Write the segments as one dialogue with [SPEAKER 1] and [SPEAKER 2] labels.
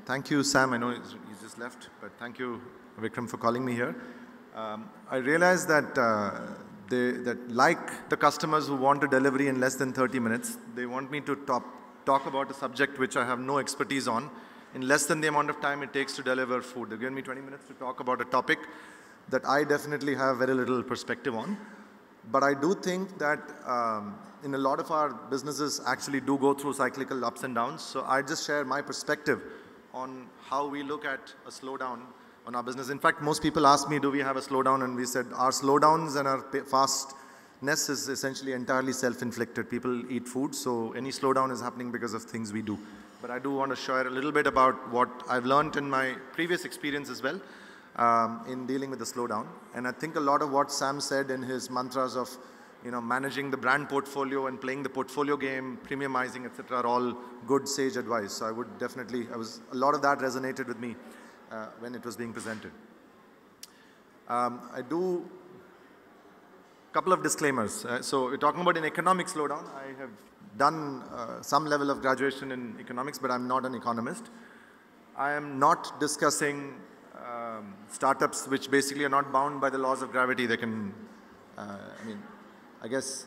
[SPEAKER 1] Thank you, Sam. I know he's just left, but thank you, Vikram, for calling me here. I realized that like the customers who want a delivery in less than 30 minutes, they want me to talk about a subject which I have no expertise on in less than the amount of time it takes to deliver food. They've given me 20 minutes to talk about a topic that I definitely have very little perspective on. But I do think that in a lot of our businesses actually do go through cyclical ups and downs. So I just share my perspective on how we look at a slowdown on our business. In fact, most people ask me, do we have a slowdown? And we said our slowdowns and our fastness is essentially entirely self-inflicted. People eat food, so any slowdown is happening because of things we do. But I do want to share a little bit about what I've learned in my previous experience as well in dealing with the slowdown. And I think a lot of what Sam said in his mantras of managing the brand portfolio and playing the portfolio game, premiumizing, etc., are all good sage advice. So I would definitely, a lot of that resonated with me when it was being presented. I do a couple of disclaimers. So we're talking about an economic slowdown. I have done some level of graduation in economics, but I'm not an economist. I am not discussing startups which basically are not bound by the laws of gravity. They can, I guess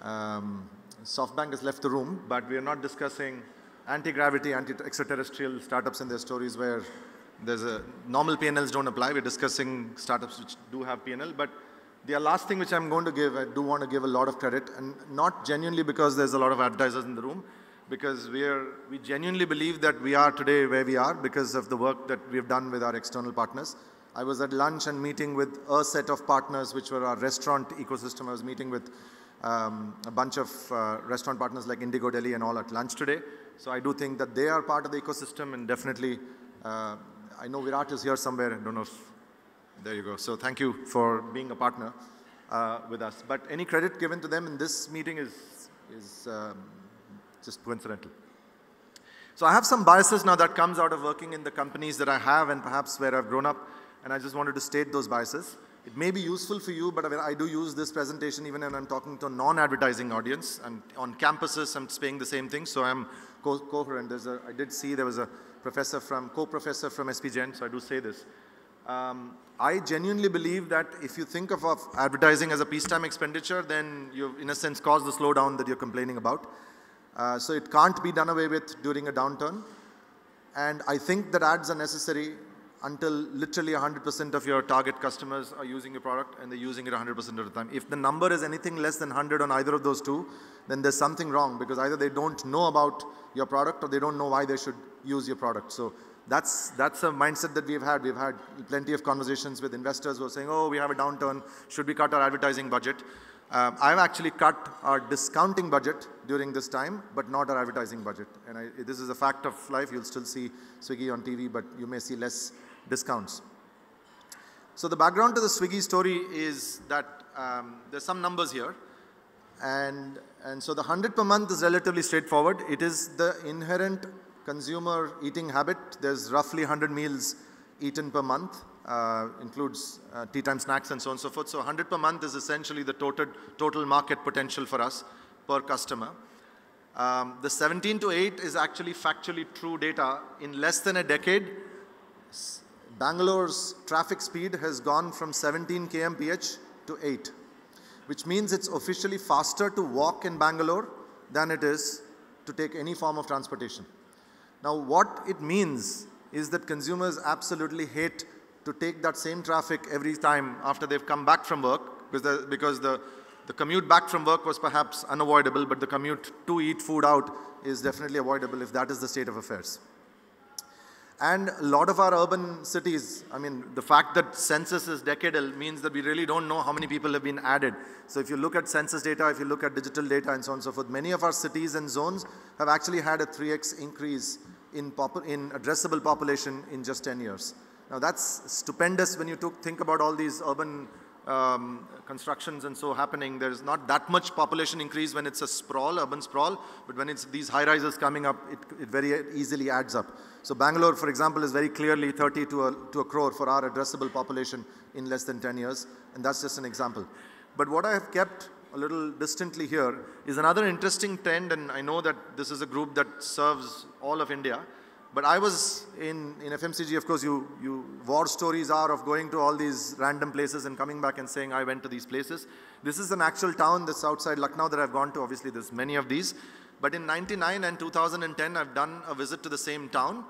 [SPEAKER 1] SoftBank has left the room, but we are not discussing anti-gravity, extraterrestrial startups and their stories where there's a normal P&Ls don't apply. We're discussing startups which do have P&L. But the last thing which I'm going to give, I do want to give a lot of credit, and not genuinely because there's a lot of advertisers in the room, because we genuinely believe that we are today where we are because of the work that we've done with our external partners. I was at lunch and meeting with a set of partners which were our restaurant ecosystem. I was meeting with a bunch of restaurant partners like Indigo Delhi and all at lunch today. So I do think that they are part of the ecosystem, and definitely I know Virat is here somewhere. I don't know if, there you go. So thank you for being a partner with us. But any credit given to them in this meeting is just coincidental. So I have some biases now that comes out of working in the companies that I have and perhaps where I've grown up, and I just wanted to state those biases. It may be useful for you, but I do use this presentation even when I'm talking to a non-advertising audience. And on campuses, I'm saying the same thing, so I'm coherent. I did see there was a co-professor from SP Gen, so I do say this. I genuinely believe that if you think of advertising as a peacetime expenditure, then you've in a sense caused the slowdown that you're complaining about. So it can't be done away with during a downturn. And I think that ads are necessary until literally 100% of your target customers are using your product, and they're using it 100% of the time. If the number is anything less than 100 on either of those two, then there's something wrong, because either they don't know about your product or they don't know why they should use your product. So that's a mindset that we've had. We've had plenty of conversations with investors who are saying, oh, we have a downturn, should we cut our advertising budget? I've actually cut our discounting budget during this time, but not our advertising budget. And this is a fact of life. You'll still see Swiggy on TV, but you may see less discounts. So the background to the Swiggy story is that there's some numbers here. And so the 100 per month is relatively straightforward. It is the inherent consumer eating habit. There's roughly 100 meals eaten per month. Includes tea time snacks and so on and so forth. So 100 per month is essentially the total market potential for us per customer. The 17 to 8 is actually factually true data. In less than a decade, Bangalore's traffic speed has gone from 17 kmph to 8, which means it's officially faster to walk in Bangalore than it is to take any form of transportation. Now, what it means is that consumers absolutely hate to take that same traffic every time after they've come back from work, because the commute back from work was perhaps unavoidable, but the commute to eat food out is definitely avoidable if that is the state of affairs. And a lot of our urban cities, the fact that census is decadal means that we really don't know how many people have been added. So if you look at census data, if you look at digital data and so on and so forth, many of our cities and zones have actually had a 3x increase in addressable population in just 10 years. Now that's stupendous when you think about all these urban constructions and so happening. There's not that much population increase when it's a sprawl, urban sprawl, but when it's these high rises coming up, it very easily adds up. So Bangalore, for example, is very clearly 30 to a crore for our addressable population in less than 10 years, and that's just an example. But what I have kept a little distantly here is another interesting trend, and I know that this is a group that serves all of India. But I was in FMCG, of course, war stories are of going to all these random places and coming back and saying, I went to these places. This is an actual town that's outside Lucknow that I've gone to. Obviously, there's many of these. But in 99 and 2010, I've done a visit to the same town.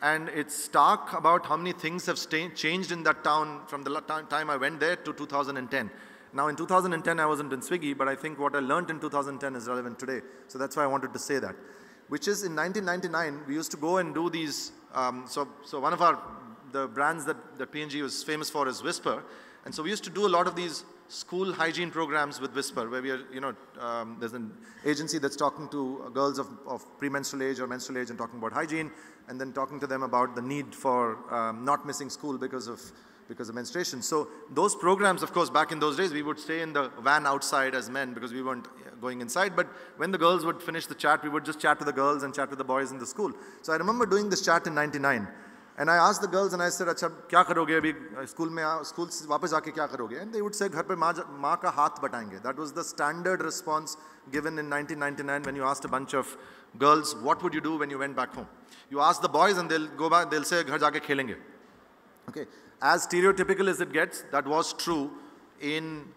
[SPEAKER 1] And it's stark about how many things have changed in that town from the time I went there to 2010. Now, in 2010, I wasn't in Swiggy, but I think what I learned in 2010 is relevant today. So that's why I wanted to say that. Which is in 1999, we used to go and do these. So one of the brands that P&G was famous for is Whisper. And so we used to do a lot of these school hygiene programs with Whisper, where we are, there's an agency that's talking to girls of premenstrual age or menstrual age and talking about hygiene, and then talking to them about the need for not missing school because of menstruation. So those programs, of course, back in those days, we would stay in the van outside as men because we weren't going inside. But when the girls would finish the chat, we would just chat with the girls and chat with the boys in the school. So I remember doing this chat in 99. And I asked the girls and I said, "Acha, kya karoge abhi school se wapas aake kya karoge?" And they would say, "Ghar pe maa ka haath batayenge." That was the standard response given in 1999 when you asked a bunch of girls, what would you do when you went back home? You ask the boys and they'll go back, they'll say, "Ghar jaake khelenge." Okay. As stereotypical as it gets, that was true in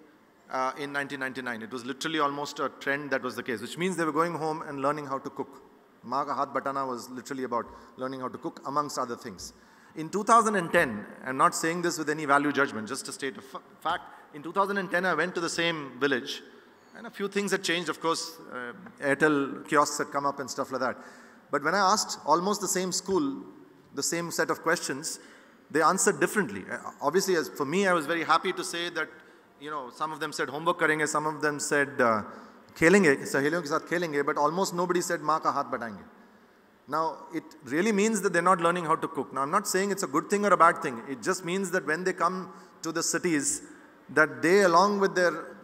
[SPEAKER 1] 1999. It was literally almost a trend that was the case, which means they were going home and learning how to cook. Maa ka haath batana was literally about learning how to cook, amongst other things. In 2010, I'm not saying this with any value judgment, just to state a fact, in 2010 I went to the same village and a few things had changed. Of course, Airtel kiosks had come up and stuff like that. But when I asked almost the same school, the same set of questions, they answered differently. Obviously, as for me, I was very happy to say that, some of them said homework karenge, some of them said khelenge, saheliyon ke saath khelenge, but almost nobody said maa ka haath batayenge. Now, it really means that they're not learning how to cook. Now, I'm not saying it's a good thing or a bad thing. It just means that when they come to the cities, that they, along with their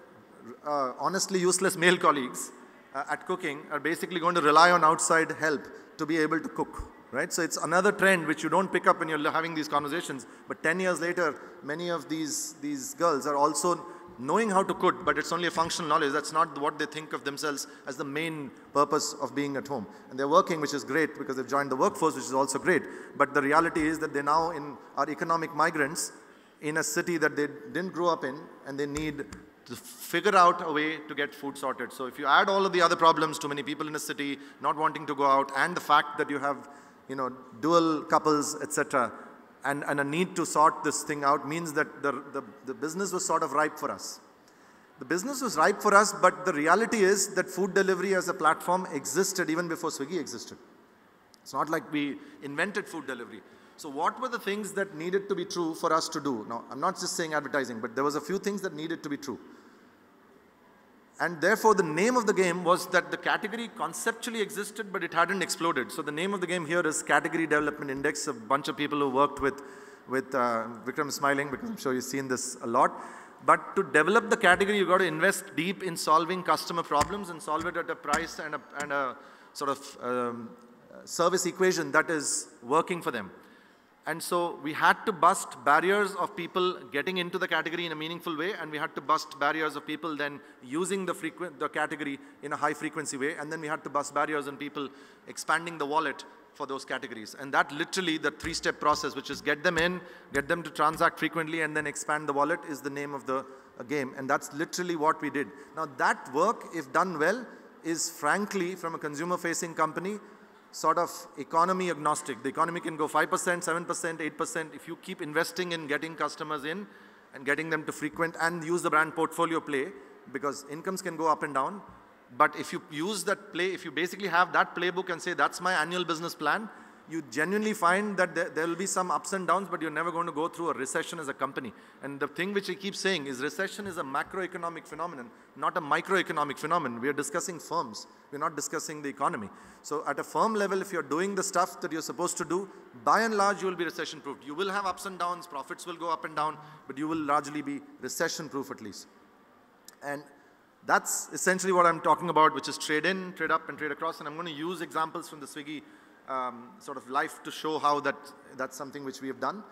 [SPEAKER 1] honestly useless male colleagues at cooking, are basically going to rely on outside help to be able to cook. Right? So it's another trend which you don't pick up when you're having these conversations. But 10 years later, many of these girls are also knowing how to cook, but it's only a functional knowledge. That's not what they think of themselves as the main purpose of being at home. And they're working, which is great because they've joined the workforce, which is also great. But the reality is that they now are economic migrants in a city that they didn't grow up in, and they need to figure out a way to get food sorted. So if you add all of the other problems, too many people in a city, not wanting to go out, and the fact that you have dual couples, etc., and a need to sort this thing out, means that the business was sort of ripe for us. The business was ripe for us, but the reality is that food delivery as a platform existed even before Swiggy existed. It's not like we invented food delivery. So what were the things that needed to be true for us to do? Now, I'm not just saying advertising, but there was a few things that needed to be true. And therefore, the name of the game was that the category conceptually existed, but it hadn't exploded. So the name of the game here is Category Development Index. A bunch of people who worked with Vikram is smiling because I'm sure you've seen this a lot. But to develop the category, you've got to invest deep in solving customer problems and solve it at a price and a sort of service equation that is working for them. And so we had to bust barriers of people getting into the category in a meaningful way, and we had to bust barriers of people then using the category in a high frequency way, and then we had to bust barriers on people expanding the wallet for those categories. And that literally, the three-step process, which is get them in, get them to transact frequently, and then expand the wallet, is the name of the game. And that's literally what we did. Now that work, if done well, is frankly, from a consumer-facing company, sort of economy agnostic. The economy can go 5%, 7%, 8%. If you keep investing in getting customers in and getting them to frequent and use the brand portfolio play, because incomes can go up and down. But if you use that play, if you basically have that playbook and say, that's my annual business plan, you genuinely find that there will be some ups and downs, but you're never going to go through a recession as a company. And the thing which I keep saying is recession is a macroeconomic phenomenon, not a microeconomic phenomenon. We are discussing firms. We're not discussing the economy. So at a firm level, if you're doing the stuff that you're supposed to do, by and large, you will be recession-proof. You will have ups and downs, profits will go up and down, but you will largely be recession-proof at least. And that's essentially what I'm talking about, which is trade in, trade up, and trade across. And I'm going to use examples from the Swiggy sort of life to show how that's something which we have done.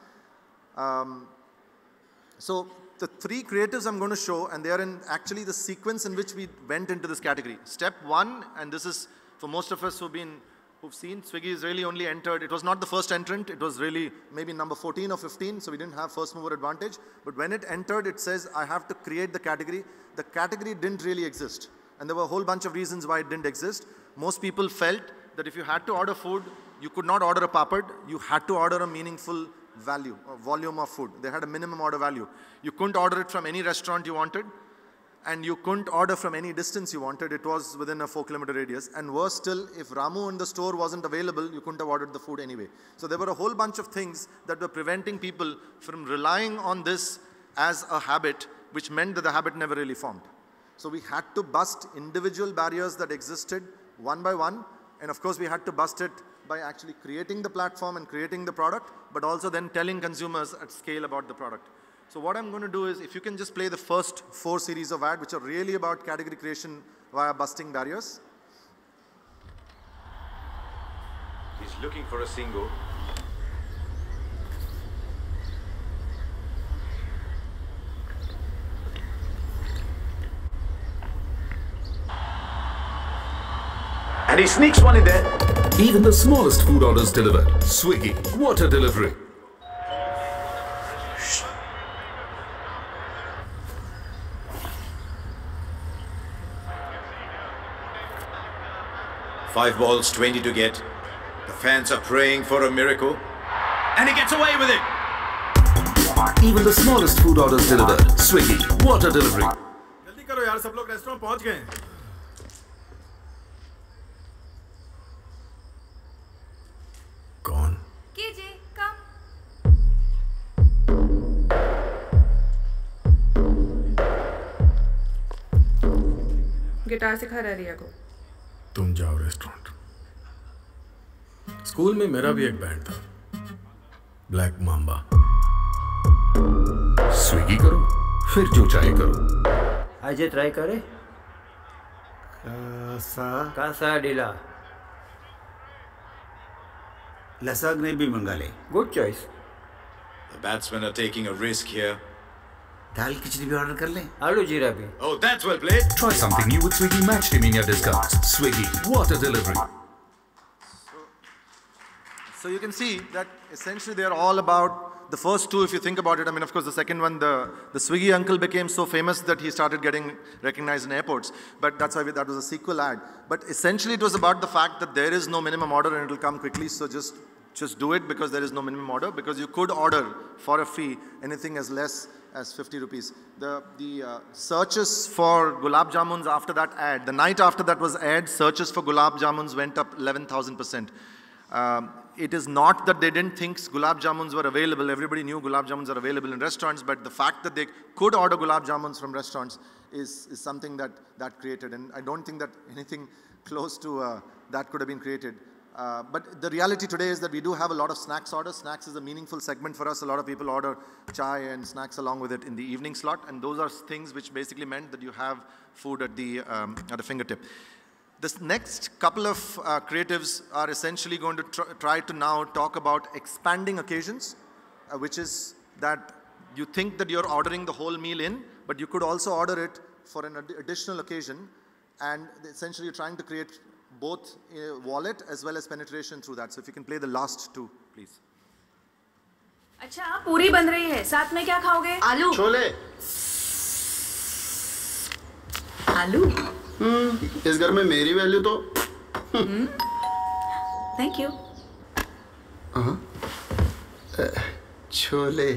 [SPEAKER 1] So the three creatives I'm going to show, and they are in actually the sequence in which we went into this category. Step one, and this is for most of us who've been who've seen, Swiggy is really only entered. It was not the first entrant. It was really maybe number 14 or 15, so we didn't have first mover advantage. But when it entered, it says, I have to create the category. The category didn't really exist. And there were a whole bunch of reasons why it didn't exist. Most people felt that if you had to order food, you could not order a papad. You had to order a meaningful value, a volume of food. They had a minimum order value. You couldn't order it from any restaurant you wanted. And you couldn't order from any distance you wanted. It was within a 4-kilometer radius. And worse still, if Ramu in the store wasn't available, you couldn't have ordered the food anyway. So there were a whole bunch of things that were preventing people from relying on this as a habit, which meant that the habit never really formed. So we had to bust individual barriers that existed one by one. And of course, we had to bust it by actually creating the platform and creating the product, but also then telling consumers at scale about the product. So what I'm going to do is, if you can just play the first 4 series of ads, which are really about category creation via busting barriers.
[SPEAKER 2] He's looking for a single. And he sneaks one in there.
[SPEAKER 3] Even the smallest food orders delivered. Swiggy, water delivery.
[SPEAKER 2] Five balls, 20 to get. The fans are praying for a miracle. And he gets away with it.
[SPEAKER 3] Even the smallest food orders delivered. Swiggy, water delivery.
[SPEAKER 4] जल्दी करो यार, सब लोग restaurant पहुंच गए। कौन?
[SPEAKER 5] कीजिए, कम। Guitar सिखा रहा रिया को।
[SPEAKER 4] तुम जाओ रेस्टोरेंट। स्कूल में मेरा भी एक बैंड था, ब्लैक मांबा।
[SPEAKER 3] स्विगी करो, फिर जो चाहे करो।
[SPEAKER 6] आज ट्राई करे।
[SPEAKER 4] कासा
[SPEAKER 6] डीला।
[SPEAKER 7] लसाग्ने भी मंगा ले।
[SPEAKER 6] Good choice.
[SPEAKER 2] The batsmen are taking a risk here.
[SPEAKER 7] दाल खिचड़ी भी ऑर्डर कर ले।
[SPEAKER 6] आलू जीरा भी।
[SPEAKER 2] Oh, that's well played.
[SPEAKER 3] Try something new with Swiggy Match Team India discounts. Swiggy, water delivery.
[SPEAKER 1] So you can see that essentially they are all about the first two, if you think about it. I mean, of course, the second one, the Swiggy uncle became so famous that he started getting recognized in airports. But that's why that was a sequel ad. But essentially it was about the fact that there is no minimum order and it will come quickly. So just do it because there is no minimum order, because you could order for a fee anything as less as 50 rupees. The searches for gulab jamuns after that ad, the night after that was ad, searches for gulab jamuns went up 11,000%. It is not that they didn't think gulab jamuns were available. Everybody knew gulab jamuns are available in restaurants, but the fact that they could order gulab jamuns from restaurants is something that created. And I don't think that anything close to that could have been created. But the reality today is that we do have a lot of snacks orders. Snacks is a meaningful segment for us. A lot of people order chai and snacks along with it in the evening slot. And those are things which basically meant that you have food at the fingertip. This next couple of creatives are essentially going to try to now talk about expanding occasions, which is that you think that you're ordering the whole meal in, but you could also order it for an additional occasion. And essentially you're trying to create both a wallet as well as penetration through that. So if you can play the last two, please.
[SPEAKER 5] अच्छा, पूरी बन रही है, साथ में क्या खाओगे? आलू।
[SPEAKER 4] छोले।
[SPEAKER 5] आलू।
[SPEAKER 4] इस घर में मेरी वैल्यू तो।
[SPEAKER 5] Thank you.
[SPEAKER 4] छोले।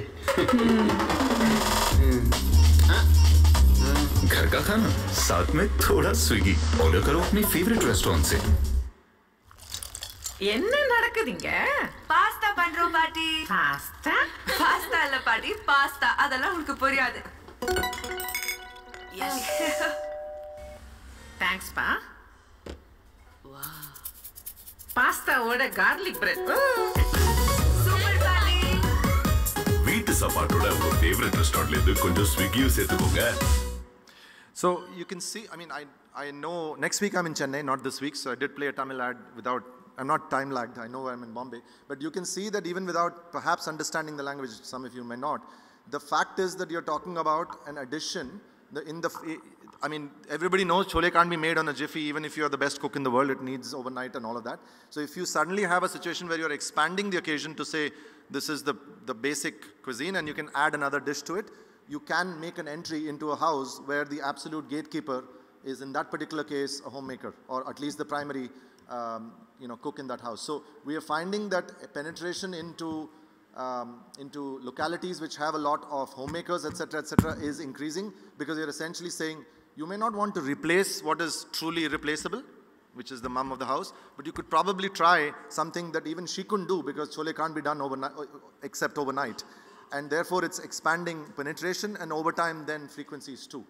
[SPEAKER 3] घर का खाना, साथ में थोड़ा स्विगी। ऑर्डर करो अपने फेवरेट रेस्टोरेंट से।
[SPEAKER 5] என்ன நடக்குதுங்க? பாஸ்தா பண்றோம் பாட்டி. பாஸ்தா? பாஸ்தா இல்ல பாட்டி, பாஸ்தா. அதெல்லாம் உங்களுக்கு புரியாது. Yes. Thanks pa. Wow. Pasta oda garlic bread. Super பாட்டி.
[SPEAKER 3] வீட்டு சாப்பாட்டோட உங்க ஃபேவரட் ரெஸ்டாரன்ட்ல இருந்து கொஞ்சம் ஸ்விக்கியும் சேர்த்துக்கோங்க.
[SPEAKER 1] So you can see, I mean, I know next week I'm in Chennai, not this week, so I did play a Tamil ad without, I'm not time lagged, I know I'm in Bombay, but you can see that even without perhaps understanding the language, some of you may not, the fact is that you're talking about an addition, I mean, everybody knows chole can't be made on a jiffy, even if you're the best cook in the world, it needs overnight and all of that. So if you suddenly have a situation where you're expanding the occasion to say, this is the basic cuisine and you can add another dish to it, you can make an entry into a house where the absolute gatekeeper is, in that particular case, a homemaker, or at least the primary cook in that house. So we are finding that penetration into localities which have a lot of homemakers, etc., is increasing, because you're essentially saying, you may not want to replace what is truly irreplaceable, which is the mum of the house, but you could probably try something that even she couldn't do, because chole can't be done overnight, except overnight. And therefore, it's expanding penetration, and over time, then frequencies too.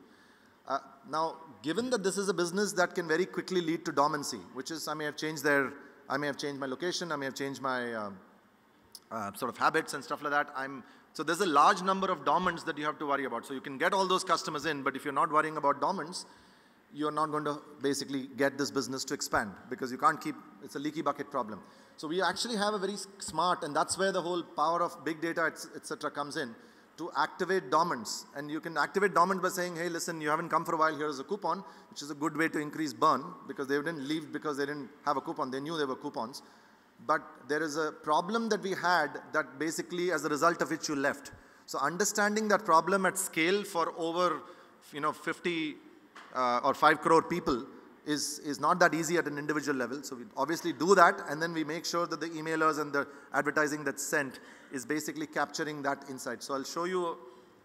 [SPEAKER 1] Now, given that this is a business that can very quickly lead to dormancy, which is, I may have changed my location, I may have changed my sort of habits and stuff like that. So there's a large number of dormants that you have to worry about. So you can get all those customers in, but if you're not worrying about dormants, you're not going to basically get this business to expand, because you can't keep, it's a leaky bucket problem. So we actually have a very smart, and that's where the whole power of big data, etc. comes in, to activate dormants. And you can activate dormants by saying, hey, listen, you haven't come for a while, here's a coupon, which is a good way to increase burn, because they didn't leave because they didn't have a coupon. They knew they were coupons. But there is a problem that we had that basically, as a result of which you left. So understanding that problem at scale for over 50 or 5 crore people is not that easy at an individual level. So we obviously do that, and then we make sure that the emailers and the advertising that's sent is basically capturing that insight. So I'll show you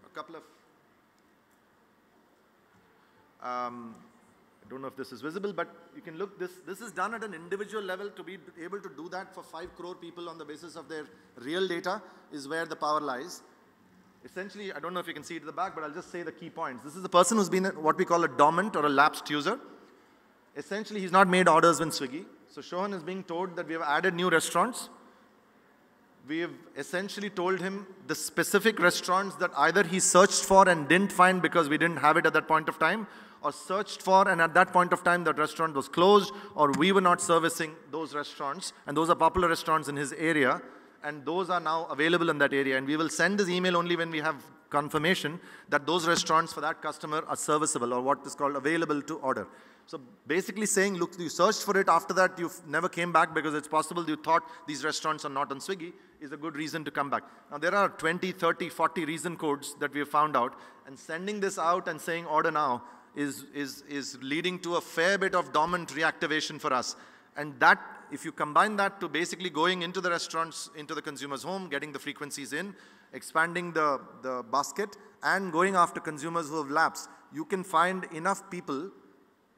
[SPEAKER 1] a couple of, I don't know if this is visible, but you can look, this is done at an individual level. To be able to do that for 5 crore people on the basis of their real data is where the power lies. Essentially, I don't know if you can see it at the back, but I'll just say the key points. This is the person who's been what we call a dormant or a lapsed user. Essentially, he's not made orders with Swiggy. So Shohan is being told that we have added new restaurants. We have essentially told him the specific restaurants that either he searched for and didn't find because we didn't have it at that point of time, or searched for and at that point of time that restaurant was closed, or we were not servicing those restaurants, and those are popular restaurants in his area, and those are now available in that area. And we will send this email only when we have confirmation that those restaurants for that customer are serviceable, or what is called available to order. So basically saying, look, you searched for it, after that you never came back because it's possible you thought these restaurants are not on Swiggy, is a good reason to come back. Now there are 20, 30, 40 reason codes that we have found out, and sending this out and saying order now is leading to a fair bit of dormant reactivation for us. And that, if you combine that to basically going into the restaurants, into the consumer's home, getting the frequencies in, expanding the basket, and going after consumers who have lapsed, you can find enough people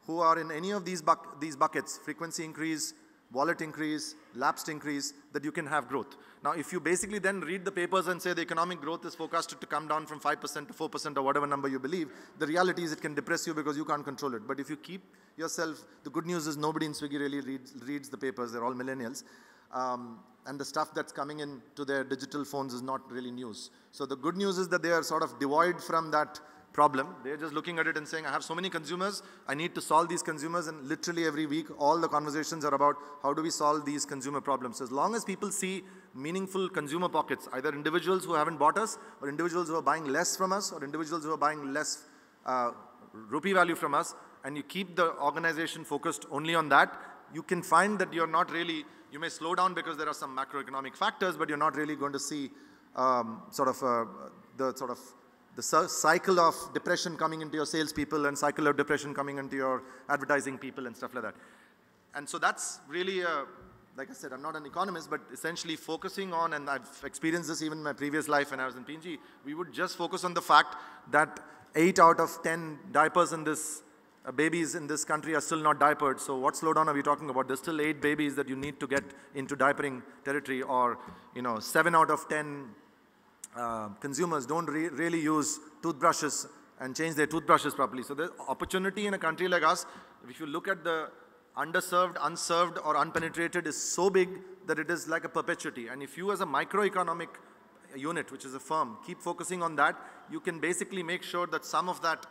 [SPEAKER 1] who are in any of these buckets, frequency increase, wallet increase, lapsed increase, that you can have growth. Now, if you basically then read the papers and say the economic growth is forecasted to come down from 5% to 4% or whatever number you believe, the reality is it can depress you because you can't control it. But if you keep yourself, the good news is nobody in Swiggy really reads the papers, they're all millennials. And the stuff that's coming in to their digital phones is not really news. So the good news is that they are sort of devoid from that problem. They're just looking at it and saying, I have so many consumers, I need to solve these consumers, and literally every week all the conversations are about how do we solve these consumer problems. So as long as people see meaningful consumer pockets, either individuals who haven't bought us, or individuals who are buying less from us, or individuals who are buying less rupee value from us, and you keep the organization focused only on that, you can find that you're not really, you may slow down because there are some macroeconomic factors, but you're not really going to see the cycle of depression coming into your salespeople and cycle of depression coming into your advertising people and stuff like that. And so that's really, like I said, I'm not an economist, but essentially focusing on, and I've experienced this even in my previous life when I was in PNG, we would just focus on the fact that 8 out of 10 diapers in this, babies in this country are still not diapered. So what slowdown are we talking about? There's still 8 babies that you need to get into diapering territory, or 7 out of 10 consumers don't really use toothbrushes and change their toothbrushes properly. So the opportunity in a country like us, if you look at the underserved, unserved, or unpenetrated, is so big that it is like a perpetuity. And if you as a microeconomic unit, which is a firm, keep focusing on that, you can basically make sure that some of that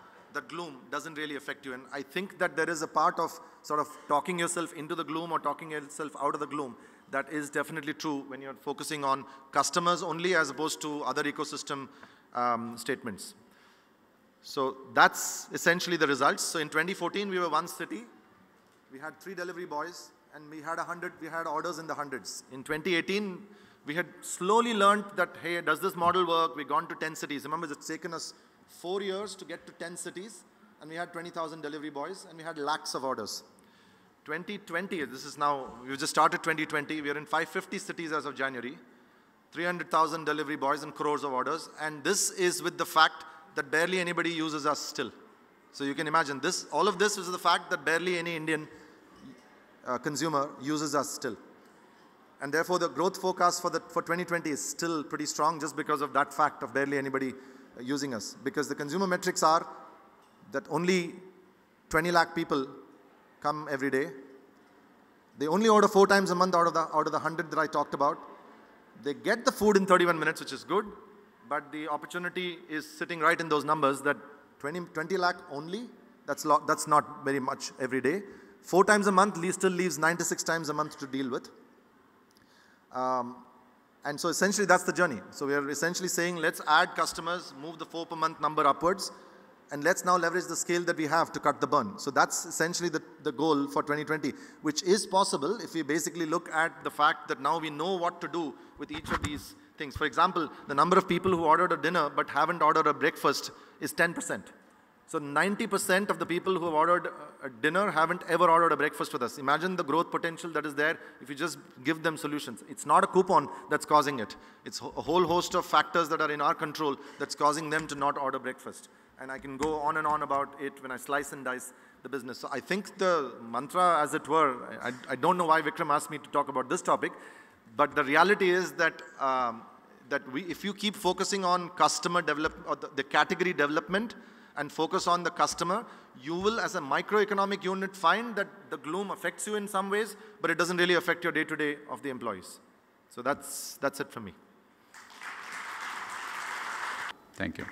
[SPEAKER 1] gloom doesn't really affect you. And I think that there is a part of sort of talking yourself into the gloom or talking yourself out of the gloom that is definitely true when you're focusing on customers only as opposed to other ecosystem statements. So that's essentially the results. So in 2014, we were one city. We had 3 delivery boys, and we had orders in the hundreds. In 2018, we had slowly learned that, hey, does this model work? We've gone to 10 cities. Remember, it's taken us 4 years to get to 10 cities, and we had 20,000 delivery boys, and we had lakhs of orders. 2020, this is now, we just started 2020. We are in 550 cities as of January, 300,000 delivery boys and crores of orders. And this is with the fact that barely anybody uses us still. So you can imagine this, all of this is the fact that barely any Indian consumer uses us still. And therefore the growth forecast for 2020 is still pretty strong just because of that fact of barely anybody using us. Because the consumer metrics are that only 20 lakh people come every day. They only order 4 times a month out of the 100 that I talked about. They get the food in 31 minutes, which is good, but the opportunity is sitting right in those numbers that 20 lakh only, that's not very much every day. 4 times a month still leaves 96 times a month to deal with. And so essentially that's the journey. So we are essentially saying let's add customers, move the 4 per month number upwards, and let's now leverage the scale that we have to cut the burn. So that's essentially the goal for 2020, which is possible if we basically look at the fact that now we know what to do with each of these things. For example, the number of people who ordered a dinner but haven't ordered a breakfast is 10%. So 90% of the people who have ordered a dinner haven't ever ordered a breakfast with us. Imagine the growth potential that is there if you just give them solutions. It's not a coupon that's causing it. It's a whole host of factors that are in our control that's causing them to not order breakfast. And I can go on and on about it when I slice and dice the business. So I think the mantra, as it were, I don't know why Vikram asked me to talk about this topic, but the reality is that if you keep focusing on customer development, or the category development, and focus on the customer, you will, as a microeconomic unit, find that the gloom affects you in some ways, but it doesn't really affect your day-to-day of the employees. So that's it from me.
[SPEAKER 8] Thank you.